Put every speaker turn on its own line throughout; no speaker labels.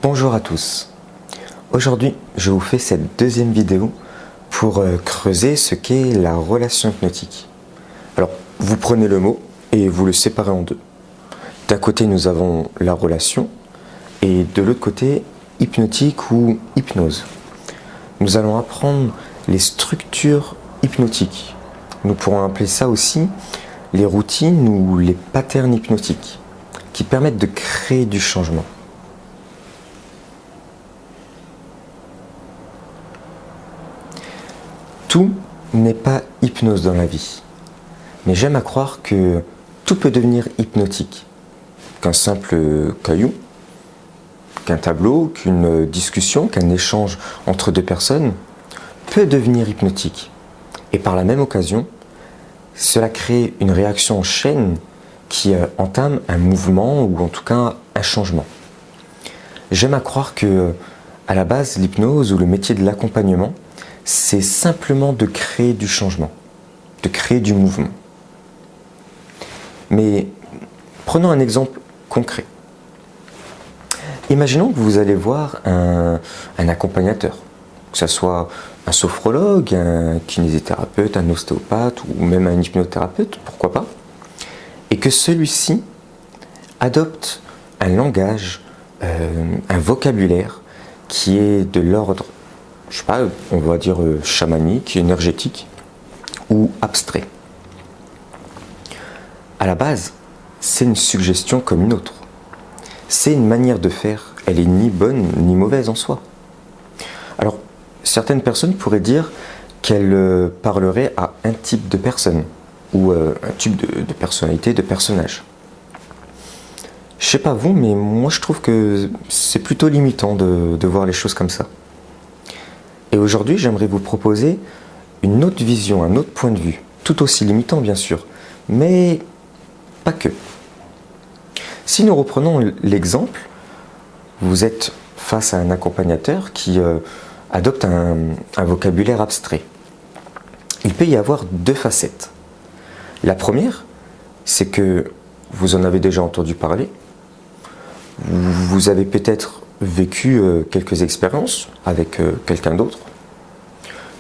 Bonjour à tous. Aujourd'hui, je vous fais cette deuxième vidéo pour creuser ce qu'est la relation hypnotique. Alors, vous prenez le mot et vous le séparez en deux. D'un côté, nous avons la relation et de l'autre côté, hypnotique ou hypnose. Nous allons apprendre les structures hypnotiques. Nous pourrons appeler ça aussi les routines ou les patterns hypnotiques qui permettent de créer du changement. Tout n'est pas hypnose dans la vie, mais j'aime à croire que tout peut devenir hypnotique, qu'un simple caillou, qu'un tableau, qu'une discussion, qu'un échange entre deux personnes peut devenir hypnotique. Et par la même occasion, cela crée une réaction en chaîne qui entame un mouvement ou en tout cas un changement. J'aime à croire que, à la base, l'hypnose ou le métier de l'accompagnement, c'est simplement de créer du changement, de créer du mouvement. Mais prenons un exemple concret. Imaginons que vous allez voir un accompagnateur, que ce soit un sophrologue, un kinésithérapeute, un ostéopathe ou même un hypnothérapeute, pourquoi pas, et que celui-ci adopte un langage, un vocabulaire qui est de l'ordre, je sais pas, on va dire chamanique, énergétique ou abstrait. À la base, c'est une suggestion comme une autre. C'est une manière de faire, elle est ni bonne ni mauvaise en soi. Alors, certaines personnes pourraient dire qu'elle parlerait à un type de personne ou un type de personnalité, de personnage. Je sais pas vous, mais moi je trouve que c'est plutôt limitant de voir les choses comme ça. Et aujourd'hui, j'aimerais vous proposer une autre vision, un autre point de vue, tout aussi limitant bien sûr, mais pas que. Si nous reprenons l'exemple, vous êtes face à un accompagnateur qui adopte un vocabulaire abstrait. Il peut y avoir deux facettes. La première, c'est que vous en avez déjà entendu parler, vous avez peut-être vécu quelques expériences avec quelqu'un d'autre.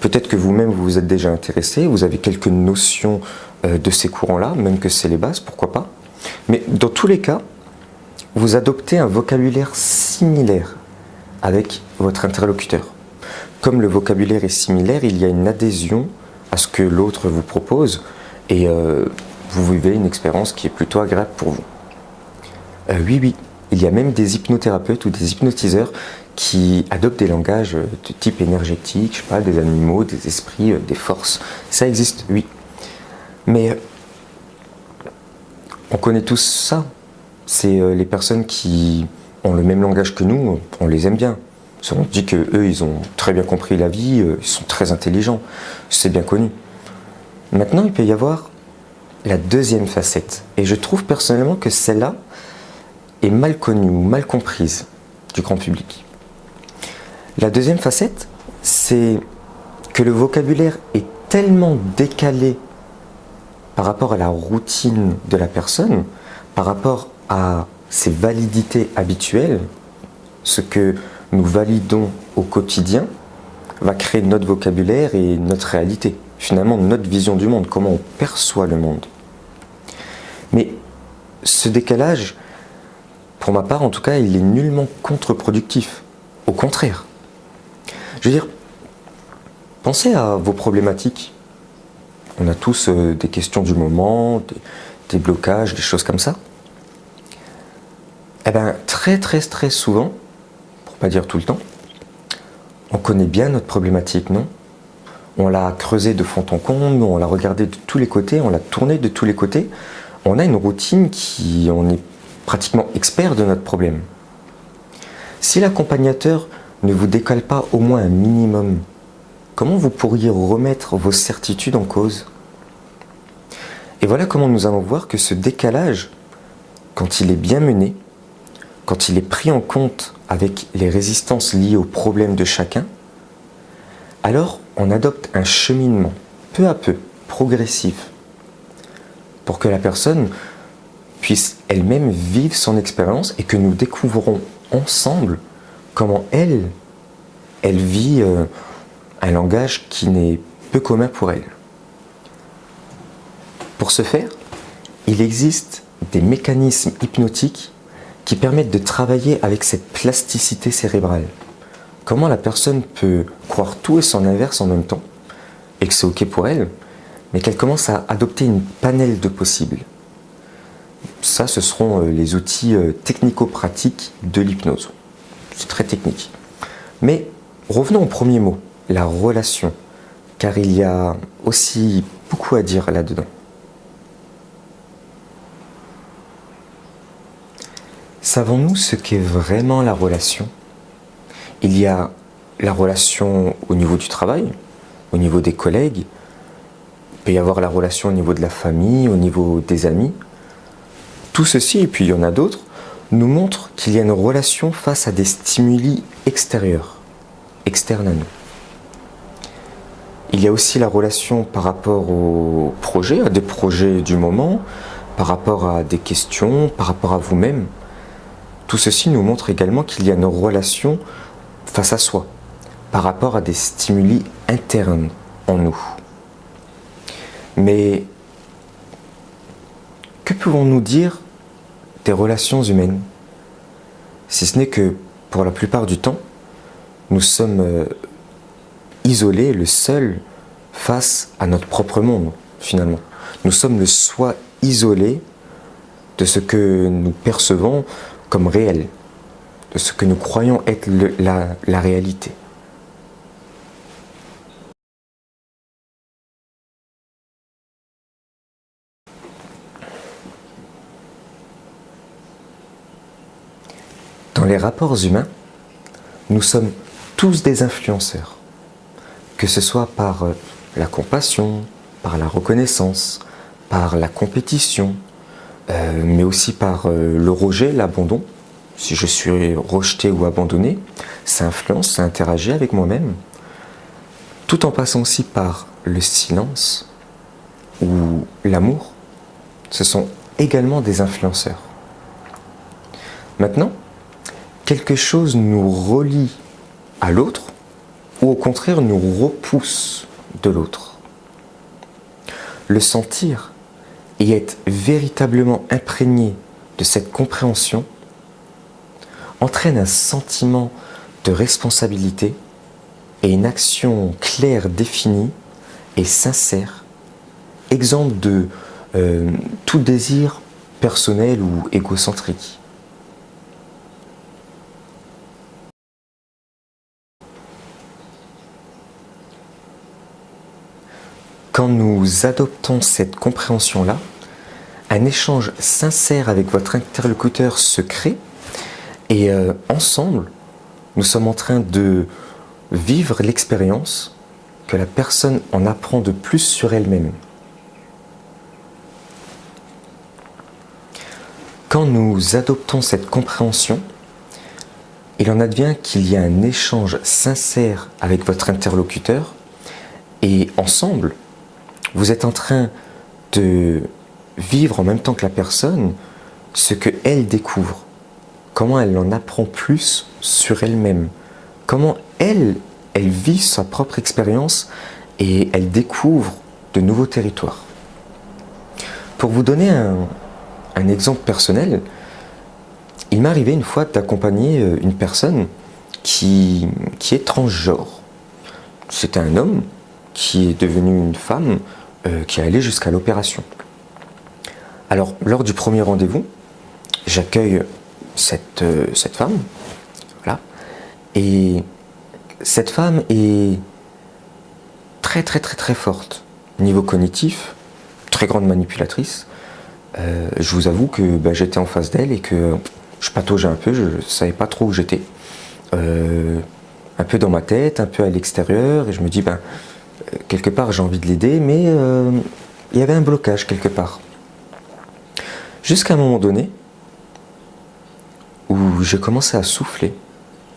Peut-être que vous-même vous vous êtes déjà intéressé, vous avez quelques notions de ces courants-là, même que c'est les bases, pourquoi pas. Mais dans tous les cas, vous adoptez un vocabulaire similaire avec votre interlocuteur. Comme le vocabulaire est similaire, il y a une adhésion à ce que l'autre vous propose et vous vivez une expérience qui est plutôt agréable pour vous. Oui, il y a même des hypnothérapeutes ou des hypnotiseurs qui adoptent des langages de type énergétique, je sais pas, des animaux, des esprits, des forces. Ça existe, oui. Mais on connaît tous ça. C'est les personnes qui ont le même langage que nous, on les aime bien. On dit qu'eux, ils ont très bien compris la vie, ils sont très intelligents, c'est bien connu. Maintenant, il peut y avoir la deuxième facette. Et je trouve personnellement que celle-là est mal connue ou mal comprise du grand public. La deuxième facette, c'est que le vocabulaire est tellement décalé par rapport à la routine de la personne, par rapport à ses validités habituelles, ce que nous validons au quotidien va créer notre vocabulaire et notre réalité, finalement notre vision du monde, comment on perçoit le monde. Mais ce décalage, pour ma part en tout cas, il est nullement contre-productif, au contraire. Je veux dire, pensez à vos problématiques. On a tous des questions du moment, des blocages, des choses comme ça. Eh bien, très souvent, pour pas dire tout le temps, on connaît bien notre problématique, non? On l'a creusée de fond en comble, on l'a regardée de tous les côtés, on l'a tournée de tous les côtés. On a une routine on est pratiquement expert de notre problème. Si l'accompagnateur ne vous décale pas au moins un minimum, comment vous pourriez remettre vos certitudes en cause? Et voilà comment nous allons voir que ce décalage, quand il est bien mené, quand il est pris en compte avec les résistances liées aux problèmes de chacun, alors on adopte un cheminement, peu à peu, progressif, pour que la personne puisse elle-même vivre son expérience et que nous découvrons ensemble comment elle vit un langage qui n'est peu commun pour elle. Pour ce faire, il existe des mécanismes hypnotiques qui permettent de travailler avec cette plasticité cérébrale. Comment la personne peut croire tout et son inverse en même temps, et que c'est ok pour elle, mais qu'elle commence à adopter une panel de possibles. Ça, ce seront les outils technico-pratiques de l'hypnose. C'est très technique. Mais revenons au premier mot, la relation, car il y a aussi beaucoup à dire là-dedans. Savons-nous ce qu'est vraiment la relation ? Il y a la relation au niveau du travail, au niveau des collègues, il peut y avoir la relation au niveau de la famille, au niveau des amis. Tout ceci, et puis il y en a d'autres, nous montrent qu'il y a une relation face à des stimuli extérieurs, externes à nous. Il y a aussi la relation par rapport aux projets, à des projets du moment, par rapport à des questions, par rapport à vous-même. Tout ceci nous montre également qu'il y a une relation face à soi, par rapport à des stimuli internes en nous. Mais que pouvons-nous dire des relations humaines ? Si ce n'est que, pour la plupart du temps, nous sommes isolés, le seul, face à notre propre monde, finalement. Nous sommes le soi isolé de ce que nous percevons comme réel, de ce que nous croyons être la réalité. Dans les rapports humains, nous sommes tous des influenceurs, que ce soit par la compassion, par la reconnaissance, par la compétition, mais aussi par le rejet, l'abandon. Si je suis rejeté ou abandonné, ça influence, ça interagit avec moi-même, tout en passant aussi par le silence ou l'amour. Ce sont également des influenceurs. Maintenant, quelque chose nous relie à l'autre ou au contraire nous repousse de l'autre. Le sentir et être véritablement imprégné de cette compréhension entraîne un sentiment de responsabilité et une action claire, définie et sincère, exempte de tout désir personnel ou égocentrique. Quand nous adoptons cette compréhension-là, un échange sincère avec votre interlocuteur se crée et ensemble, nous sommes en train de vivre l'expérience que la personne en apprend de plus sur elle-même. Quand nous adoptons cette compréhension, il en advient qu'il y a un échange sincère avec votre interlocuteur et ensemble, vous êtes en train de vivre en même temps que la personne ce qu'elle découvre, comment elle en apprend plus sur elle-même, comment elle vit sa propre expérience et elle découvre de nouveaux territoires. Pour vous donner un exemple personnel, il m'est arrivé une fois d'accompagner une personne qui est transgenre. C'était un homme qui est devenu une femme qui est allée jusqu'à l'opération. Alors, lors du premier rendez-vous, j'accueille cette femme, voilà, et cette femme est très très très très forte. Niveau cognitif, très grande manipulatrice. Je vous avoue que j'étais en face d'elle et que je pataugeais un peu, je ne savais pas trop où j'étais. Un peu dans ma tête, un peu à l'extérieur, et je me dis, quelque part j'ai envie de l'aider, mais il y avait un blocage quelque part. Jusqu'à un moment donné, où j'ai commencé à souffler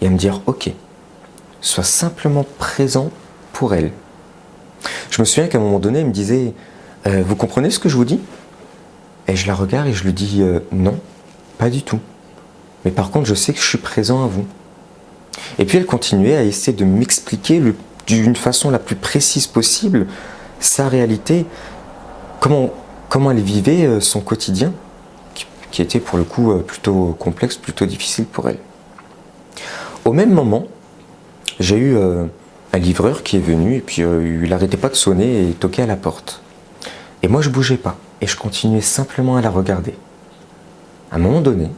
et à me dire, ok, sois simplement présent pour elle. Je me souviens qu'à un moment donné, elle me disait, vous comprenez ce que je vous dis ? Et je la regarde et je lui dis, non, pas du tout. Mais par contre, je sais que je suis présent à vous. Et puis elle continuait à essayer de m'expliquer d'une façon la plus précise possible sa réalité, comment elle vivait son quotidien, qui était pour le coup plutôt complexe, plutôt difficile pour elle. Au même moment, j'ai eu un livreur qui est venu et puis il n'arrêtait pas de sonner et toquer à la porte. Et moi je bougeais pas et je continuais simplement à la regarder. À un moment donné,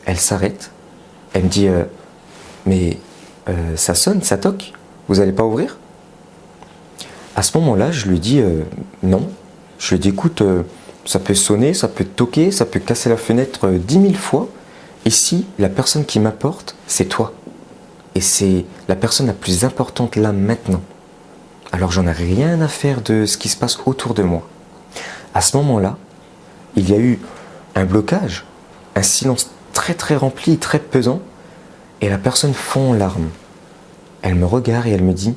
elle s'arrête, elle me dit mais ça sonne, ça toque, vous n'allez pas ouvrir? À ce moment-là, je lui dis non. Je lui dis écoute, ça peut sonner, ça peut toquer, ça peut casser la fenêtre 10 000 fois. Ici, la personne qui m'apporte, c'est toi. Et c'est la personne la plus importante là maintenant. Alors j'en ai rien à faire de ce qui se passe autour de moi. À ce moment-là, il y a eu un blocage, un silence très très rempli, très pesant, et la personne fond en larmes. Elle me regarde et elle me dit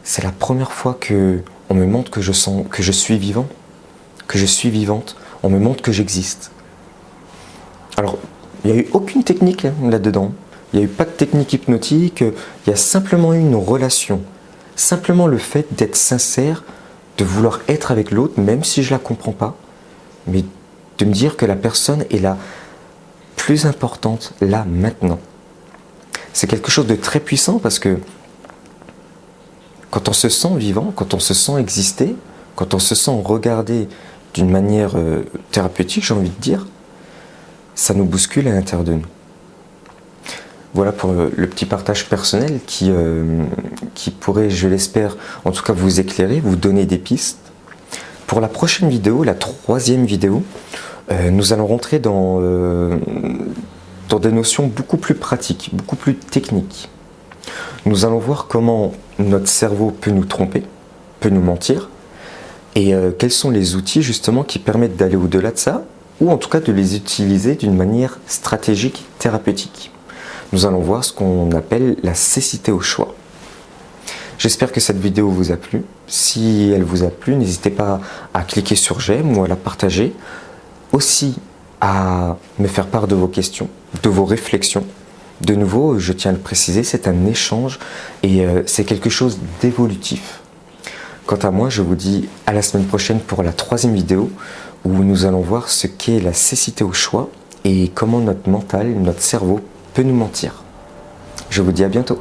c'est la première fois que on me montre que je suis vivant, que je suis vivante, on me montre que j'existe. Alors, il n'y a eu aucune technique là-dedans. Il n'y a eu pas de technique hypnotique, il y a simplement eu une relation. Simplement le fait d'être sincère, de vouloir être avec l'autre, même si je ne la comprends pas, mais de me dire que la personne est la plus importante là, maintenant. C'est quelque chose de très puissant parce que quand on se sent vivant, quand on se sent exister, quand on se sent regardé d'une manière thérapeutique, j'ai envie de dire, ça nous bouscule à l'intérieur de nous. Voilà pour le petit partage personnel qui pourrait, je l'espère, en tout cas vous éclairer, vous donner des pistes. Pour la prochaine vidéo, la 3e vidéo, nous allons rentrer dans des notions beaucoup plus pratiques, beaucoup plus techniques. Nous allons voir comment notre cerveau peut nous tromper, peut nous mentir, et quels sont les outils justement qui permettent d'aller au-delà de ça, ou en tout cas de les utiliser d'une manière stratégique, thérapeutique. Nous allons voir ce qu'on appelle la cécité au choix. J'espère que cette vidéo vous a plu. Si elle vous a plu, n'hésitez pas à cliquer sur j'aime ou à la partager. Aussi à me faire part de vos questions, de vos réflexions. De nouveau, je tiens à le préciser, c'est un échange et c'est quelque chose d'évolutif. Quant à moi, je vous dis à la semaine prochaine pour la 3e vidéo où nous allons voir ce qu'est la cécité au choix et comment notre mental, notre cerveau peut nous mentir. Je vous dis à bientôt.